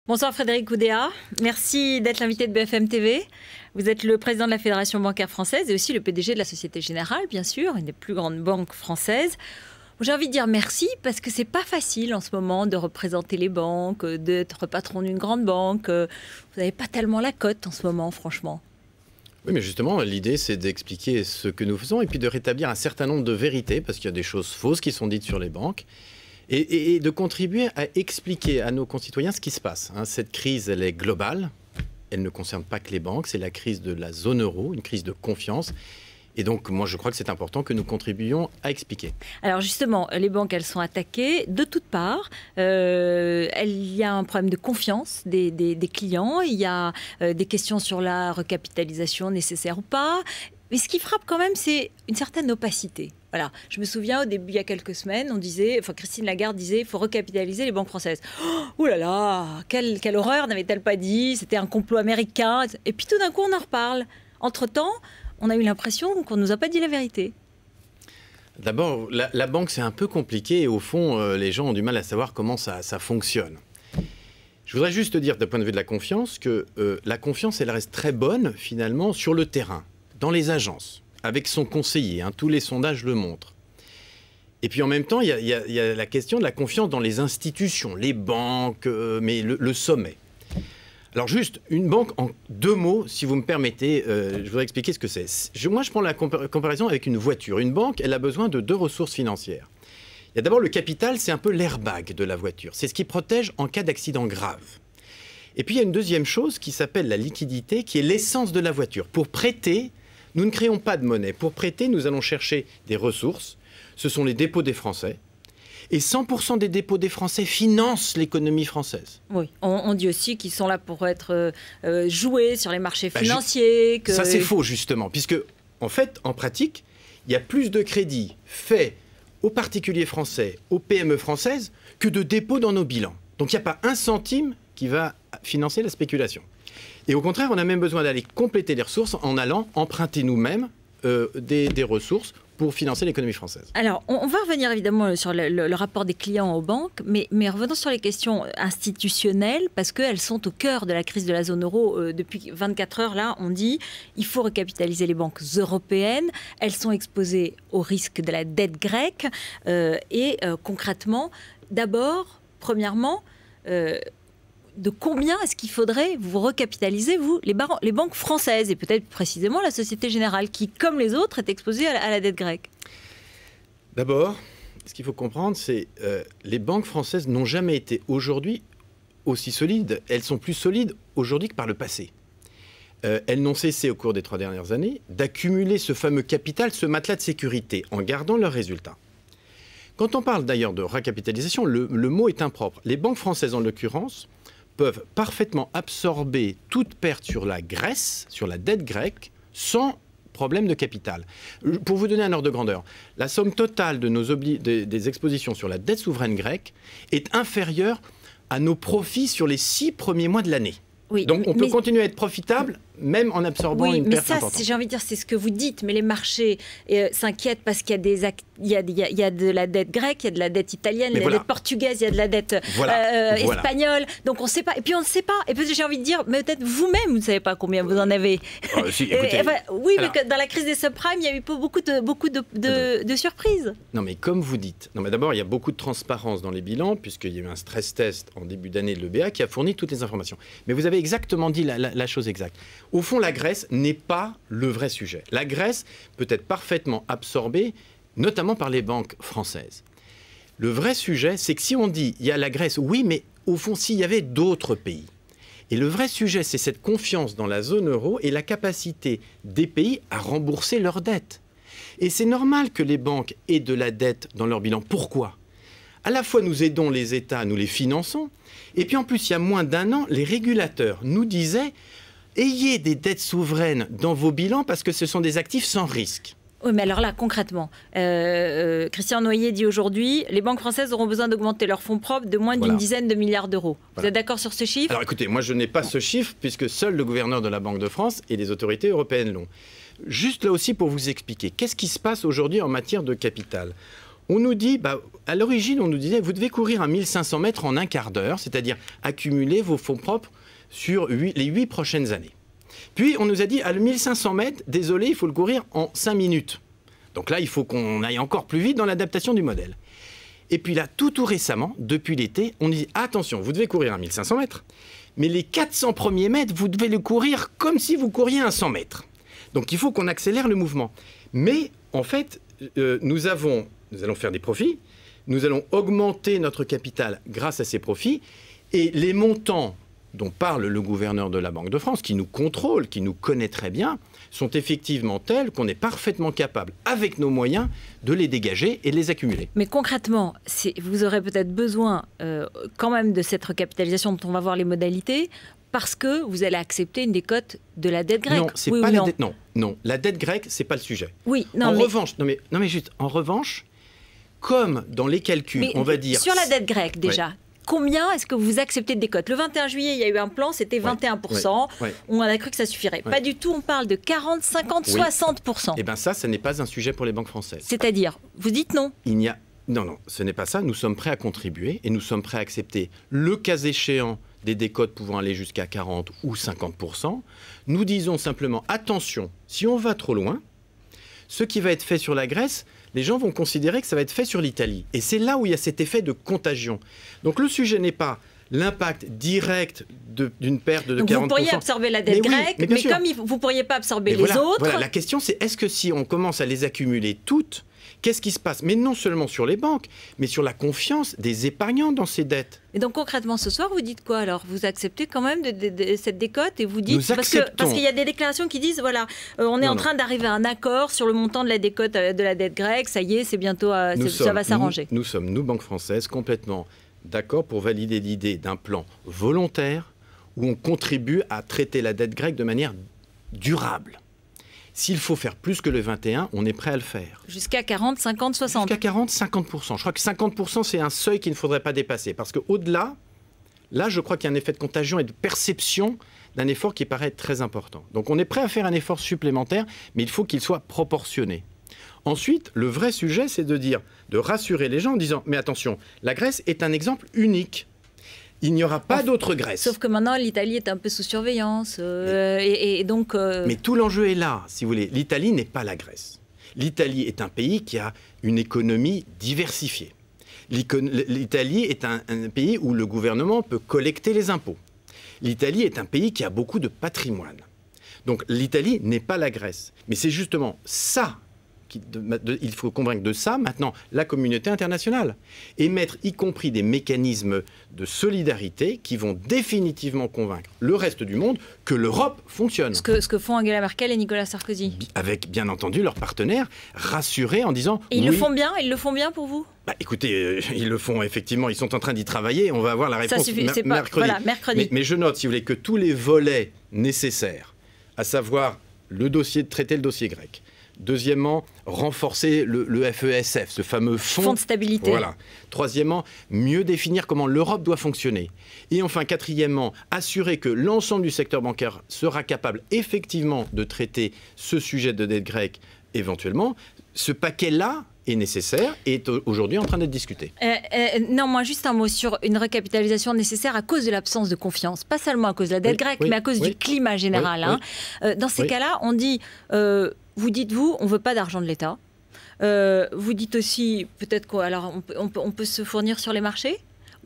Bonsoir Frédéric Oudéa, merci d'être l'invité de BFM TV. Vous êtes le président de la Fédération bancaire française et aussi le PDG de la Société Générale, bien sûr, une des plus grandes banques françaises. J'ai envie de dire merci parce que c'est pas facile en ce moment de représenter les banques, d'être patron d'une grande banque. Vous n'avez pas tellement la cote en ce moment, franchement. Oui, mais justement, l'idée, c'est d'expliquer ce que nous faisons et puis de rétablir un certain nombre de vérités, parce qu'il y a des choses fausses qui sont dites sur les banques, et de contribuer à expliquer à nos concitoyens ce qui se passe. Cette crise, elle est globale, elle ne concerne pas que les banques, c'est la crise de la zone euro, une crise de confiance. Et donc, moi, je crois que c'est important que nous contribuions à expliquer. Alors justement, les banques, elles sont attaquées de toutes parts. Il y a un problème de confiance des clients. Il y a des questions sur la recapitalisation nécessaire ou pas. Mais ce qui frappe quand même, c'est une certaine opacité. Voilà. Je me souviens, au début, il y a quelques semaines, on disait, enfin, Christine Lagarde disait, il faut recapitaliser les banques françaises. Oh là là, quelle horreur, n'avait-elle pas dit? C'était un complot américain. Et puis tout d'un coup, on en reparle. Entre-temps, on a eu l'impression qu'on ne nous a pas dit la vérité. D'abord, la banque, c'est un peu compliqué et au fond, les gens ont du mal à savoir comment ça fonctionne. Je voudrais juste te dire, d'un point de vue de la confiance, que la confiance, elle reste très bonne, finalement, sur le terrain, dans les agences, avec son conseiller. Tous les sondages le montrent. Et puis en même temps, il y a la question de la confiance dans les institutions, les banques, mais le sommet. Alors juste, une banque, en deux mots, si vous me permettez, je voudrais expliquer ce que c'est. Moi, je prends la comparaison avec une voiture. Une banque, elle a besoin de deux ressources financières. Il y a d'abord le capital, c'est un peu l'airbag de la voiture. C'est ce qui protège en cas d'accident grave. Et puis il y a une deuxième chose qui s'appelle la liquidité, qui est l'essence de la voiture. Pour prêter, nous ne créons pas de monnaie. Pour prêter, nous allons chercher des ressources. Ce sont les dépôts des Français. Et 100% des dépôts des Français financent l'économie française. Oui, on dit aussi qu'ils sont là pour être joués sur les marchés financiers. Ça, c'est faux, justement, puisque, en fait, en pratique, il y a plus de crédits faits aux particuliers français, aux PME françaises, que de dépôts dans nos bilans. Donc, il n'y a pas un centime qui va financer la spéculation. Et au contraire, on a même besoin d'aller compléter les ressources en allant emprunter nous-mêmes des ressources pour financer l'économie française. Alors, on va revenir évidemment sur le rapport des clients aux banques, mais revenons sur les questions institutionnelles, parce qu'elles sont au cœur de la crise de la zone euro. Depuis 24 heures, là, on dit il faut recapitaliser les banques européennes. Elles sont exposées au risque de la dette grecque. Concrètement, d'abord, premièrement, de combien est-ce qu'il faudrait vous recapitaliser, vous, les banques françaises, et peut-être précisément la Société Générale, qui, comme les autres, est exposée à la dette grecque? D'abord, ce qu'il faut comprendre, c'est que les banques françaises n'ont jamais été aujourd'hui aussi solides. Elles sont plus solides aujourd'hui que par le passé. Elles n'ont cessé au cours des 3 dernières années d'accumuler ce fameux capital, ce matelas de sécurité, en gardant leurs résultats. Quand on parle d'ailleurs de recapitalisation, le mot est impropre. Les banques françaises, en l'occurrence, peuvent parfaitement absorber toute perte sur la Grèce, sur la dette grecque, sans problème de capital. Pour vous donner un ordre de grandeur, la somme totale de des expositions sur la dette souveraine grecque est inférieure à nos profits sur les 6 premiers mois de l'année. Oui, donc on peut continuer à être profitable même en absorbant une perte importante. Mais ça, j'ai envie de dire, c'est ce que vous dites, mais les marchés s'inquiètent parce qu'il y a de la dette grecque, il y a de la dette italienne, il y a de la dette portugaise, il y a de la dette espagnole, donc on ne sait pas. Et puis on ne sait pas, et puis j'ai envie de dire, mais peut-être vous-même, vous ne savez pas combien vous en avez. Oui, mais dans la crise des subprimes, il y a eu beaucoup de surprises. Non, mais comme vous dites, d'abord, il y a beaucoup de transparence dans les bilans, puisqu'il y a eu un stress test en début d'année de l'EBA qui a fourni toutes les informations. Mais vous avez exactement dit la chose exacte. Au fond, la Grèce n'est pas le vrai sujet. La Grèce peut être parfaitement absorbée, notamment par les banques françaises. Le vrai sujet, c'est que si on dit il y a la Grèce, oui, mais au fond, s'il y avait d'autres pays. Et le vrai sujet, c'est cette confiance dans la zone euro et la capacité des pays à rembourser leurs dettes. Et c'est normal que les banques aient de la dette dans leur bilan. Pourquoi ? À la fois, nous aidons les États, nous les finançons, et puis en plus, il y a moins d'1 an, les régulateurs nous disaient ayez des dettes souveraines dans vos bilans parce que ce sont des actifs sans risque. Oui, mais alors là, concrètement, Christian Noyer dit aujourd'hui les banques françaises auront besoin d'augmenter leurs fonds propres de moins d'une dizaine de milliards d'euros. Vous êtes d'accord sur ce chiffre? Alors écoutez, moi je n'ai pas ce chiffre puisque seul le gouverneur de la Banque de France et les autorités européennes l'ont. Juste là aussi pour vous expliquer, qu'est-ce qui se passe aujourd'hui en matière de capital? On nous dit, à l'origine, on nous disait, vous devez courir un 1500 mètres en un quart d'heure, c'est-à-dire accumuler vos fonds propres sur les 8 prochaines années. Puis, on nous a dit, à le 1500 mètres, désolé, il faut le courir en 5 minutes. Donc là, il faut qu'on aille encore plus vite dans l'adaptation du modèle. Et puis là, tout récemment, depuis l'été, on dit, attention, vous devez courir un 1500 mètres, mais les 400 premiers mètres, vous devez le courir comme si vous couriez un 100 mètres. Donc, il faut qu'on accélère le mouvement. Mais, en fait, nous allons faire des profits, nous allons augmenter notre capital grâce à ces profits, et les montants dont parle le gouverneur de la Banque de France, qui nous contrôle, qui nous connaît très bien, sont effectivement tels qu'on est parfaitement capable, avec nos moyens, de les dégager et de les accumuler. Mais concrètement, vous aurez peut-être besoin quand même de cette recapitalisation dont on va voir les modalités, parce que vous allez accepter une décote de la dette grecque. Non, c'est pas la dette. Non, la dette grecque, c'est pas le sujet. Oui, non. En revanche, comme dans les calculs, on va dire sur la dette grecque déjà. Ouais. Combien est-ce que vous acceptez de décote? Le 21 juillet, il y a eu un plan, c'était 21%. On a cru que ça suffirait. Pas du tout, on parle de 40, 50, 60%. Eh bien ça n'est pas un sujet pour les banques françaises. C'est-à-dire, vous dites non? Non, ce n'est pas ça. Nous sommes prêts à contribuer et nous sommes prêts à accepter, le cas échéant, des décotes pouvant aller jusqu'à 40 ou 50%. Nous disons simplement, attention, si on va trop loin, ce qui va être fait sur la Grèce, les gens vont considérer que ça va être fait sur l'Italie. Et c'est là où il y a cet effet de contagion. Donc le sujet n'est pas l'impact direct d'une perte de 40%. Donc vous pourriez absorber la dette grecque, mais comme vous ne pourriez pas absorber les autres... Voilà, la question c'est, est-ce que si on commence à les accumuler toutes, qu'est-ce qui se passe? Mais non seulement sur les banques, mais sur la confiance des épargnants dans ces dettes. Et donc concrètement, ce soir, vous dites quoi alors? Vous acceptez quand même de cette décote et vous dites... Parce qu'il y a des déclarations qui disent, voilà, on est en train d'arriver à un accord sur le montant de la décote de la dette grecque, ça y est, c'est bientôt, ça va s'arranger. Nous sommes, nous, Banque Française, complètement d'accord pour valider l'idée d'un plan volontaire où on contribue à traiter la dette grecque de manière durable. S'il faut faire plus que le 21, on est prêt à le faire. Jusqu'à 40, 50, 60 Jusqu'à 40, 50%. Je crois que 50%, c'est un seuil qu'il ne faudrait pas dépasser. Parce qu'au-delà, là, je crois qu'il y a un effet de contagion et de perception d'un effort qui paraît très important. Donc on est prêt à faire un effort supplémentaire, mais il faut qu'il soit proportionné. Ensuite, le vrai sujet, c'est de rassurer les gens en disant « Mais attention, la Grèce est un exemple unique. Il n'y aura pas d'autre Grèce. » Sauf que maintenant, l'Italie est un peu sous surveillance. Donc, Mais tout l'enjeu est là, si vous voulez. L'Italie n'est pas la Grèce. L'Italie est un pays qui a une économie diversifiée. L'Italie est un pays où le gouvernement peut collecter les impôts. L'Italie est un pays qui a beaucoup de patrimoine. Donc l'Italie n'est pas la Grèce. Mais c'est justement ça. Il faut convaincre de ça maintenant la communauté internationale et mettre y compris des mécanismes de solidarité qui vont définitivement convaincre le reste du monde que l'Europe fonctionne. Ce que font Angela Merkel et Nicolas Sarkozy. Avec bien entendu leurs partenaires rassurés en disant... Et ils le font bien? Ils le font bien pour vous? Écoutez, ils le font effectivement, ils sont en train d'y travailler, on va avoir la réponse mercredi. Voilà, mercredi. Mais je note, si vous voulez, que tous les volets nécessaires, à savoir traiter le dossier grec, deuxièmement, renforcer le FESF, ce fameux fonds de stabilité. Voilà. Troisièmement, mieux définir comment l'Europe doit fonctionner. Et enfin, quatrièmement, assurer que l'ensemble du secteur bancaire sera capable effectivement de traiter ce sujet de dette grecque éventuellement. Ce paquet-là est nécessaire et est aujourd'hui en train d'être discuté. Non, moi, juste un mot sur une recapitalisation nécessaire à cause de l'absence de confiance. Pas seulement à cause de la dette grecque, mais à cause du climat général. Dans ces cas-là, on dit... vous dites, on ne veut pas d'argent de l'État. Vous dites aussi, peut-être quoi, alors on peut se fournir sur les marchés?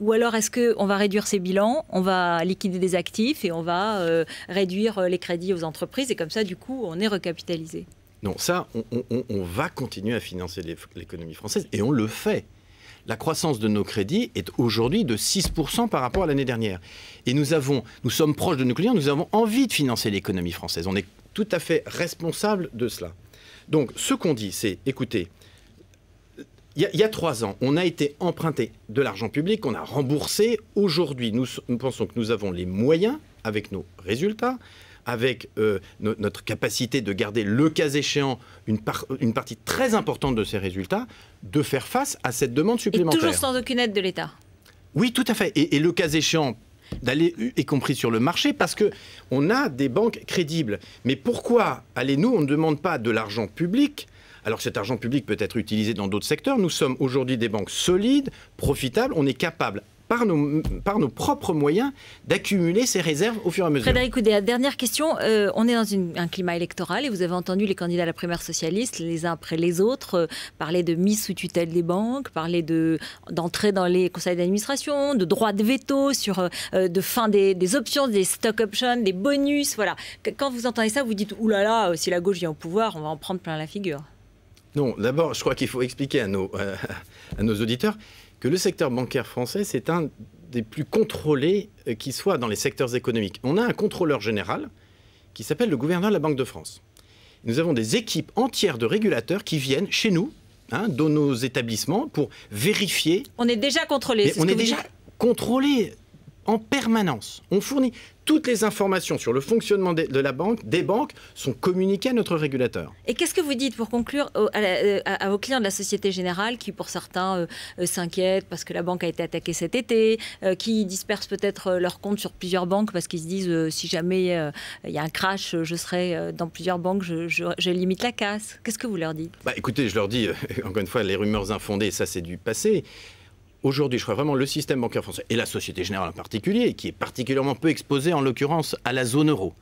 Ou alors est-ce qu'on va réduire ses bilans, on va liquider des actifs et on va réduire les crédits aux entreprises et comme ça, du coup, on est recapitalisé? Non, ça, on va continuer à financer l'économie française et on le fait. La croissance de nos crédits est aujourd'hui de 6% par rapport à l'année dernière. Et nous sommes proches de nos clients, nous avons envie de financer l'économie française. On est tout à fait responsable de cela. Donc, ce qu'on dit, c'est, écoutez, il y a 3 ans, on a été emprunté de l'argent public, on a remboursé. Aujourd'hui, nous pensons que nous avons les moyens, avec nos résultats, avec notre capacité de garder, le cas échéant, une partie très importante de ces résultats, de faire face à cette demande supplémentaire. Et toujours sans aucune aide de l'État? Oui, tout à fait. Et le cas échéant, d'aller, y compris sur le marché, parce qu'on a des banques crédibles. Mais pourquoi, nous, on ne demande pas de l'argent public Alors cet argent public peut être utilisé dans d'autres secteurs. Nous sommes aujourd'hui des banques solides, profitables. On est capable, par nos propres moyens, d'accumuler ces réserves au fur et à mesure. Frédéric Oudéa, dernière question. On est dans un climat électoral et vous avez entendu les candidats à la primaire socialiste, les uns après les autres, parler de mise sous tutelle des banques, parler d'entrée dans les conseils d'administration, de droit de veto, de fin des options, des stock options, des bonus. Voilà. Quand vous entendez ça, vous dites « Ouh là là, si la gauche vient au pouvoir, on va en prendre plein la figure ». Non, d'abord, je crois qu'il faut expliquer à nos auditeurs que le secteur bancaire français, c'est un des plus contrôlés qui soit dans les secteurs économiques. On a un contrôleur général qui s'appelle le gouverneur de la Banque de France. Nous avons des équipes entières de régulateurs qui viennent chez nous, dans nos établissements, pour vérifier. On est déjà contrôlé. On est déjà contrôlé en permanence. On fournit toutes les informations sur le fonctionnement de la banque, des banques, sont communiquées à notre régulateur. Et qu'est-ce que vous dites pour conclure à vos clients de la Société Générale qui, pour certains, s'inquiètent parce que la banque a été attaquée cet été, qui dispersent peut-être leurs comptes sur plusieurs banques parce qu'ils se disent si jamais il y a un crash, je serai dans plusieurs banques, je limite la casse. Qu'est-ce que vous leur dites ? Écoutez, je leur dis, encore une fois, les rumeurs infondées, ça c'est du passé. Aujourd'hui, je crois vraiment le système bancaire français, et la Société Générale en particulier, qui est particulièrement peu exposée en l'occurrence à la zone euro.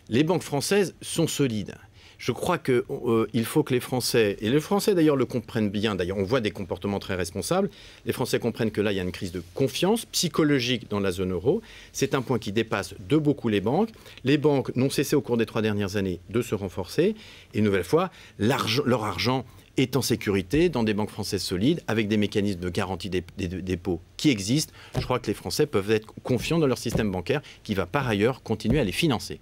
Les banques françaises sont solides. Je crois qu'il faut que les Français, et les Français d'ailleurs le comprennent bien, d'ailleurs on voit des comportements très responsables, les Français comprennent que là il y a une crise de confiance psychologique dans la zone euro. C'est un point qui dépasse de beaucoup les banques. Les banques n'ont cessé au cours des 3 dernières années de se renforcer, et une nouvelle fois, leur argent est en sécurité dans des banques françaises solides, avec des mécanismes de garantie des dépôts qui existent. Je crois que les Français peuvent être confiants dans leur système bancaire qui va par ailleurs continuer à les financer.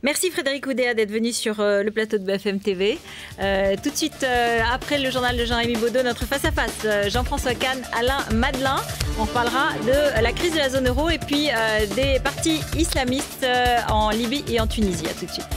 Merci Frédéric Oudéa d'être venu sur le plateau de BFM TV. Tout de suite, après le journal de Jean-Rémy Baudot, notre face-à-face, Jean-François Kahn, Alain Madelin. On parlera de la crise de la zone euro et puis des partis islamistes en Libye et en Tunisie. À tout de suite.